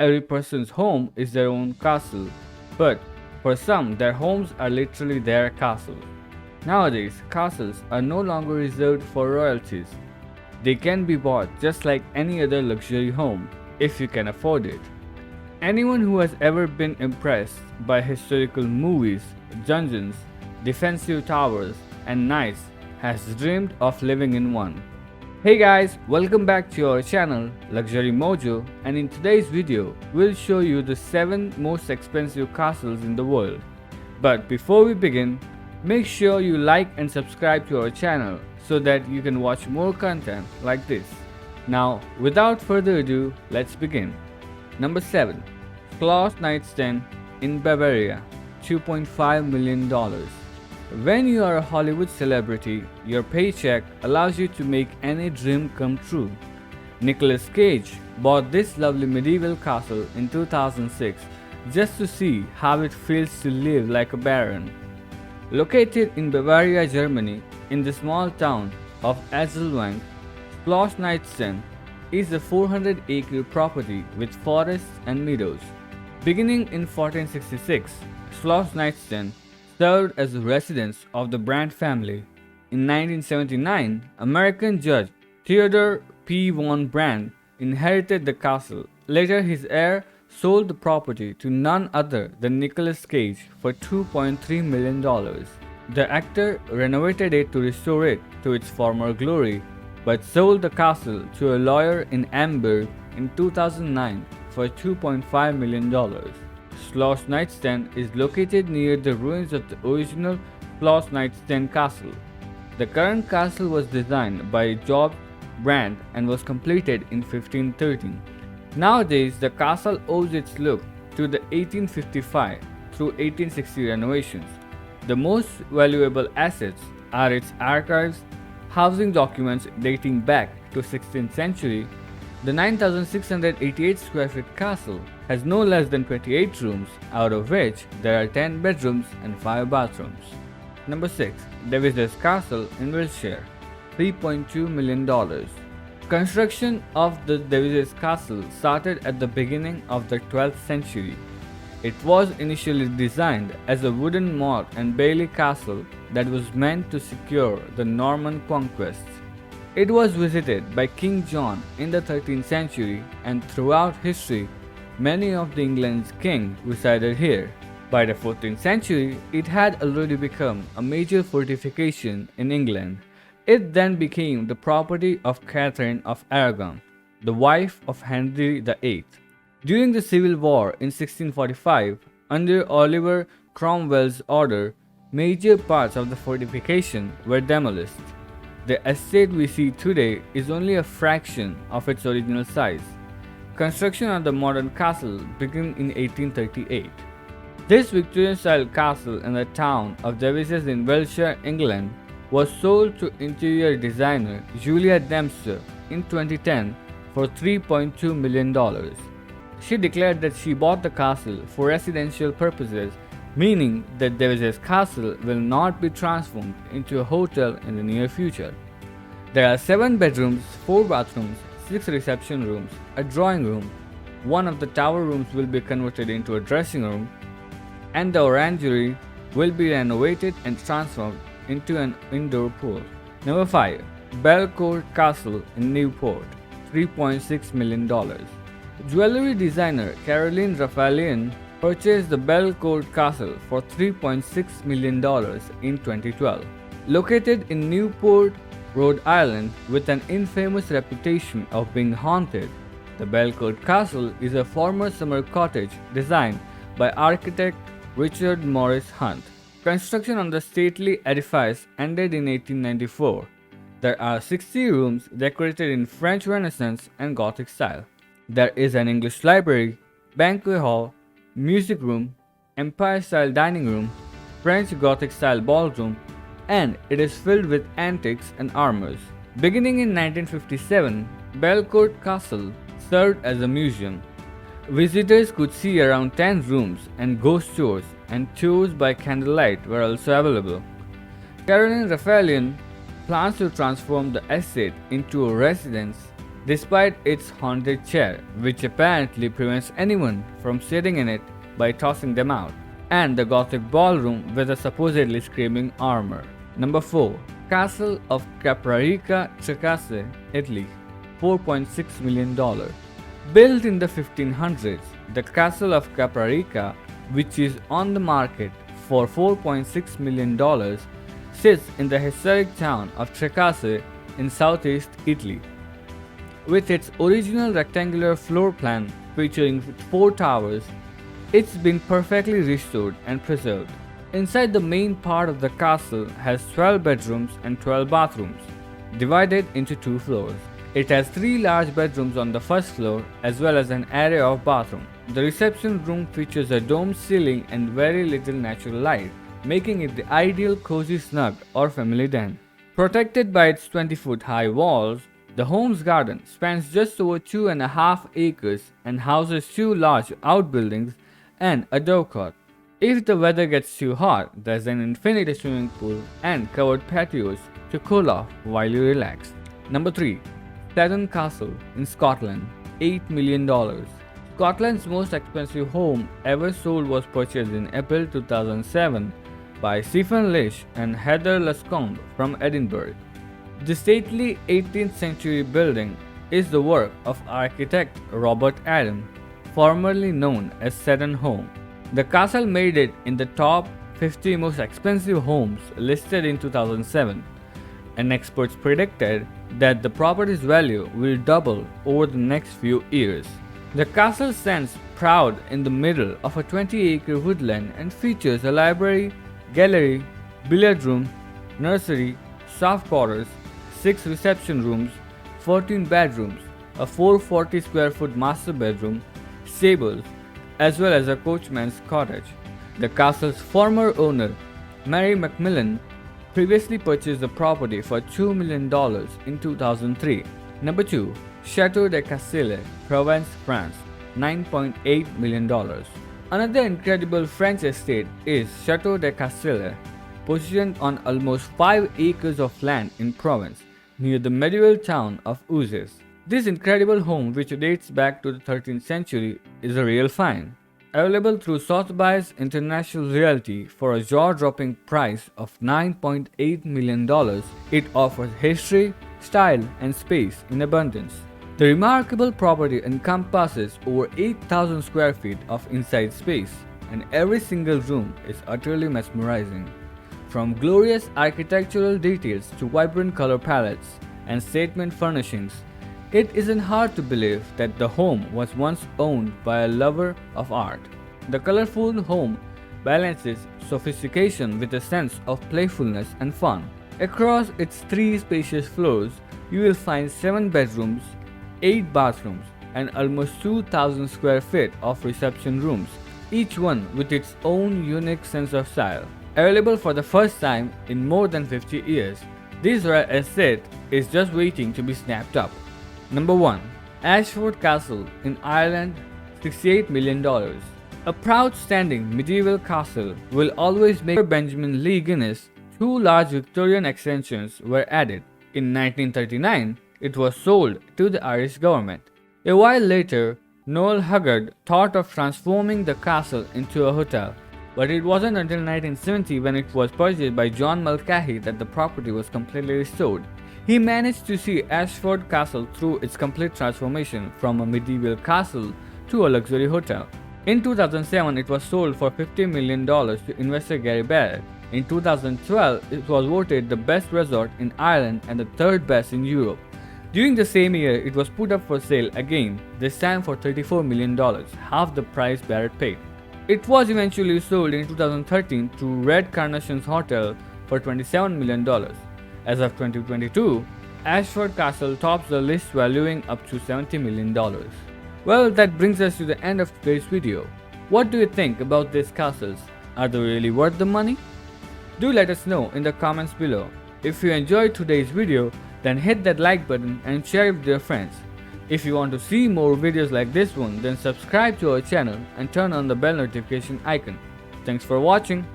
Every person's home is their own castle, but for some, their homes are literally their castles. Nowadays, castles are no longer reserved for royalties. They can be bought just like any other luxury home, if you can afford it. Anyone who has ever been impressed by historical movies, dungeons, defensive towers, and knights has dreamed of living in one. Hey guys, welcome back to our channel Luxury Mojo, and in today's video we'll show you the 7 most expensive castles in the world. But before we begin, make sure you like and subscribe to our channel so that you can watch more content like this. Now without further ado, let's begin. Number 7. SCHLOSS NEIDSTEIN in Bavaria, $2.5 million. When you are a Hollywood celebrity, your paycheck allows you to make any dream come true. Nicolas Cage bought this lovely medieval castle in 2006 just to see how it feels to live like a baron. Located in Bavaria, Germany, in the small town of SCHLOSS, SCHLOSS NEIDSTEIN is a 400-acre property with forests and meadows. Beginning in 1466, SCHLOSS NEIDSTEIN served as the residence of the Brandt family. In 1979, American judge Theodore P. von Brandt inherited the castle. Later, his heir sold the property to none other than Nicolas Cage for $2.3 million. The actor renovated it to restore it to its former glory, but sold the castle to a lawyer in Hamburg in 2009 for $2.5 million. SCHLOSS NEIDSTEIN is located near the ruins of the original SCHLOSS NEIDSTEIN castle. The current castle was designed by Georg Brandt and was completed in 1513. Nowadays, the castle owes its look to the 1855 through 1860 renovations. The most valuable assets are its archives, housing documents dating back to 16th century. The 9,688 square feet castle has no less than 28 rooms, out of which there are 10 bedrooms and 5 bathrooms. Number 6. DEVIZES Castle in Wiltshire, $3.2 million. Construction of the DEVIZES Castle started at the beginning of the 12th century. It was initially designed as a wooden motte and bailey castle that was meant to secure the Norman conquests. It was visited by King John in the 13th century, and throughout history, many of the England's kings resided here. By the 14th century, it had already become a major fortification in England. It then became the property of Catherine of Aragon, the wife of Henry VIII. During the Civil War in 1645, under Oliver Cromwell's order, major parts of the fortification were demolished. The estate we see today is only a fraction of its original size. Construction of the modern castle began in 1838. This Victorian-style castle in the town of Devizes in Wiltshire, England, was sold to interior designer Julia Dempster in 2010 for $3.2 million. She declared that she bought the castle for residential purposes, meaning that Devizes Castle will not be transformed into a hotel in the near future. There are 7 bedrooms, 4 bathrooms, 6 reception rooms, a drawing room. One of the tower rooms will be converted into a dressing room, and the orangery will be renovated and transformed into an indoor pool. Number 5. BELCOURT Castle in Newport, $3.6 million. Jewelry designer Caroline Raffalian purchased the BELCOURT Castle for $3.6 million in 2012. Located in Newport, Rhode Island, with an infamous reputation of being haunted, the BELCOURT Castle is a former summer cottage designed by architect Richard Morris Hunt. Construction on the stately edifice ended in 1894. There are 60 rooms decorated in French Renaissance and Gothic style. There is an English library, banquet hall, music room, Empire-style dining room, French Gothic-style ballroom, and it is filled with antiques and armors. Beginning in 1957, BELCOURT Castle served as a museum. Visitors could see around 10 rooms, and ghost tours and tours by candlelight were also available. Caroline Raffalian plans to transform the estate into a residence despite its haunted chair, which apparently prevents anyone from sitting in it by tossing them out, and the Gothic ballroom with a supposedly screaming armor. Number 4. Castle of CAPRARICA, TRICASE, Italy, $4.6 million. Built in the 1500s, the Castle of CAPRARICA, which is on the market for $4.6 million, sits in the historic town of TRICASE in southeast Italy. With its original rectangular floor plan featuring 4 towers, it's been perfectly restored and preserved. Inside, the main part of the castle has 12 bedrooms and 12 bathrooms, divided into 2 floors. It has 3 large bedrooms on the first floor as well as an array of bathrooms. The reception room features a domed ceiling and very little natural light, making it the ideal cozy snug or family den. Protected by its 20-foot high walls, the home's garden spans just over 2.5 acres and houses 2 large outbuildings and a dovecot. If the weather gets too hot, there's an infinite swimming pool and covered patios to cool off while you relax. Number 3. SETON Castle in Scotland, $8 million. Scotland's most expensive home ever sold was purchased in April 2007 by Stephen Lish and Heather Lascombe from Edinburgh. The stately 18th century building is the work of architect Robert Adam, formerly known as SETON Home. The castle made it in the top 50 most expensive homes listed in 2007, and experts predicted that the property's value will double over the next few years. The castle stands proud in the middle of a 20-acre woodland and features a library, gallery, billiard room, nursery, staff quarters, 6 reception rooms, 14 bedrooms, a 440 square foot master bedroom, stables, as well as a coachman's cottage. The castle's former owner, Mary Macmillan, previously purchased the property for $2 million in 2003. Number 2. Château de Castille, Provence, France, $9.8 million. Another incredible French estate is Château de Castille, positioned on almost 5 acres of land in Provence, near the medieval town of Uzes. This incredible home, which dates back to the 13th century, is a real find. Available through Sotheby's International Realty for a jaw-dropping price of $9.8 million, it offers history, style, and space in abundance. The remarkable property encompasses over 8,000 square feet of inside space, and every single room is utterly mesmerizing. From glorious architectural details to vibrant color palettes and statement furnishings, it isn't hard to believe that the home was once owned by a lover of art. The colorful home balances sophistication with a sense of playfulness and fun. Across its 3 spacious floors, you will find 7 bedrooms, 8 bathrooms, and almost 2,000 square feet of reception rooms, each one with its own unique sense of style. Available for the first time in more than 50 years, this rare estate is just waiting to be snapped up. Number 1. ASHFORD Castle in Ireland, $68 million. A proud standing medieval castle will always make Benjamin Lee Guinness. 2 large Victorian extensions were added. In 1939, it was sold to the Irish government. A while later, Noel Huggard thought of transforming the castle into a hotel, but it wasn't until 1970 when it was purchased by John Mulcahy that the property was completely restored. He managed to see ASHFORD Castle through its complete transformation from a medieval castle to a luxury hotel. In 2007, it was sold for $50 million to investor Gary Barrett. In 2012, it was voted the best resort in Ireland and the 3rd best in Europe. During the same year, it was put up for sale again, this time for $34 million, half the price Barrett paid. It was eventually sold in 2013 to Red Carnation's Hotel for $27 million. As of 2022, ASHFORD Castle tops the list, valuing up to $70 million. Well, that brings us to the end of today's video. What do you think about these castles? Are they really worth the money? Do let us know in the comments below. If you enjoyed today's video, then hit that like button and share it with your friends. If you want to see more videos like this one, then subscribe to our channel and turn on the bell notification icon. Thanks for watching.